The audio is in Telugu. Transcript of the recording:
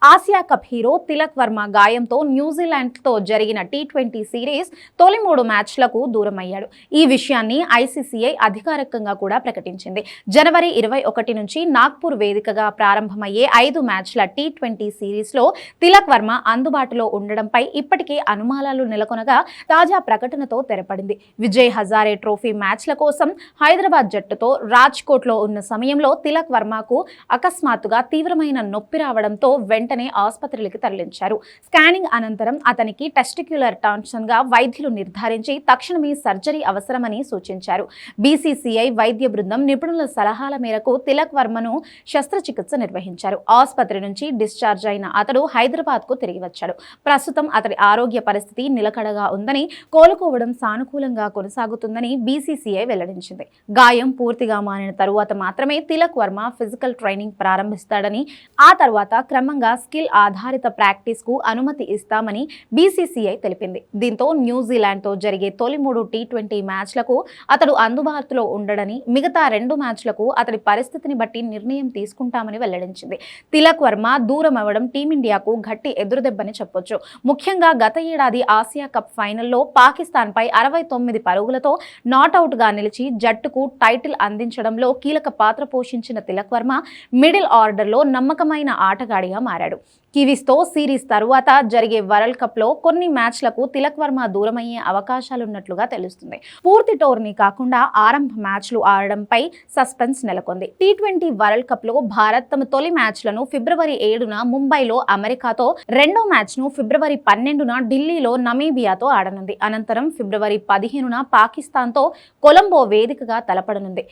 Asia cup hero Tilak Varma గాయంతో న్యూజిలాండ్తో జరిగిన టీ20 సిరీస్ తొలి 3 మ్యాచ్లకు దూరమయ్యాడు. ఈ విషయాన్ని ఐసీసీఐ అధికారికంగా కూడా ప్రకటించింది. జనవరి 21 నుంచి నాగ్పూర్ వేదికగా ప్రారంభమయ్యే 5 మ్యాచ్ల టీ20 సిరీస్లో తిలక్ వర్మ అందుబాటులో ఉండడంపై ఇప్పటికే అనుమానాలు నెలకొనగా తాజా ప్రకటనతో తెరపడింది. విజయ్ హజారే ట్రోఫీ మ్యాచ్ల కోసం హైదరాబాద్ జట్టుతో రాజ్కోట్లో ఉన్న సమయంలో తిలక్ వర్మకు అకస్మాత్తుగా తీవ్రమైన నొప్పి రావడంతో వెంటనే ఆసుపత్రికి తరలించారు. స్కానింగ్ అనంతరం అతనికి టెస్టిక్యులర్ టెన్షన్ గా వైద్యులు నిర్ధారించి తక్షణమే సర్జరీ అవసరమని సూచించారు. బీసీసీఐ వైద్య బృందం నిపుణుల సలహాల మేరకు తిలక్ వర్మను శస్త్రచికిత్స నిర్వహించారు. ఆసుపత్రి నుంచి డిశ్చార్జ్ అయిన అతడు హైదరాబాద్ కు తిరిగి వచ్చాడు. ప్రస్తుతం అతడి ఆరోగ్య పరిస్థితి నిలకడగా ఉందని, కోలుకోవడం సానుకూలంగా కొనసాగుతుందని బీసీసీఐ వెల్లడించింది. గాయం పూర్తిగా మానిన తరువాత మాత్రమే తిలక్ వర్మ ఫిజికల్ ట్రైనింగ్ ప్రారంభిస్తాడని, ఆ తర్వాత క్రమంగా స్కిల్ ఆధారిత ప్రాక్టీస్ కు అనుమతి ఇస్తామని బీసీసీఐ తెలిపింది. దీంతో న్యూజిలాండ్తో జరిగే తొలి 3 టీ20 మ్యాచ్లకు అతడు అందుబాటులో ఉండడని, మిగతా 2 మ్యాచ్లకు అతడి పరిస్థితిని బట్టి నిర్ణయం తీసుకుంటామని వెల్లడించింది. తిలక్ వర్మ దూరం అవ్వడం టీమిండియాకు గట్టి ఎదురుదెబ్బని చెప్పొచ్చు. ముఖ్యంగా గత ఏడాది ఆసియా కప్ ఫైనల్లో పాకిస్తాన్పై 69 పరుగులతో నాట్అవుట్ గా నిలిచి జట్టుకు టైటిల్ అందించడంలో కీలక పాత్ర పోషించిన తిలక్ వర్మ మిడిల్ ఆర్డర్లో నమ్మకమైన ఆటగాడిగా మారాడు. కివీస్తో సిరీస్ తరువాత జరిగే వరల్డ్ కప్ లో కొన్ని మ్యాచ్లకు తిలక్ వర్మ దూరమయ్యే అవకాశాలున్నట్లుగా తెలుస్తుంది. పూర్తి టోర్నీ కాకుండా ఆరంభ మ్యాచ్లు ఆడడంపై సస్పెన్స్ నెలకొంది. టీ20 వరల్డ్ కప్ లో భారత్ తమ తొలి మ్యాచ్లను ఫిబ్రవరి 7న ముంబైలో అమెరికాతో, రెండో మ్యాచ్ను ఫిబ్రవరి 12న ఢిల్లీలో నమీబియాతో ఆడనుంది. అనంతరం ఫిబ్రవరి 15న పాకిస్తాన్తో కొలంబో వేదికగా తలపడనుంది.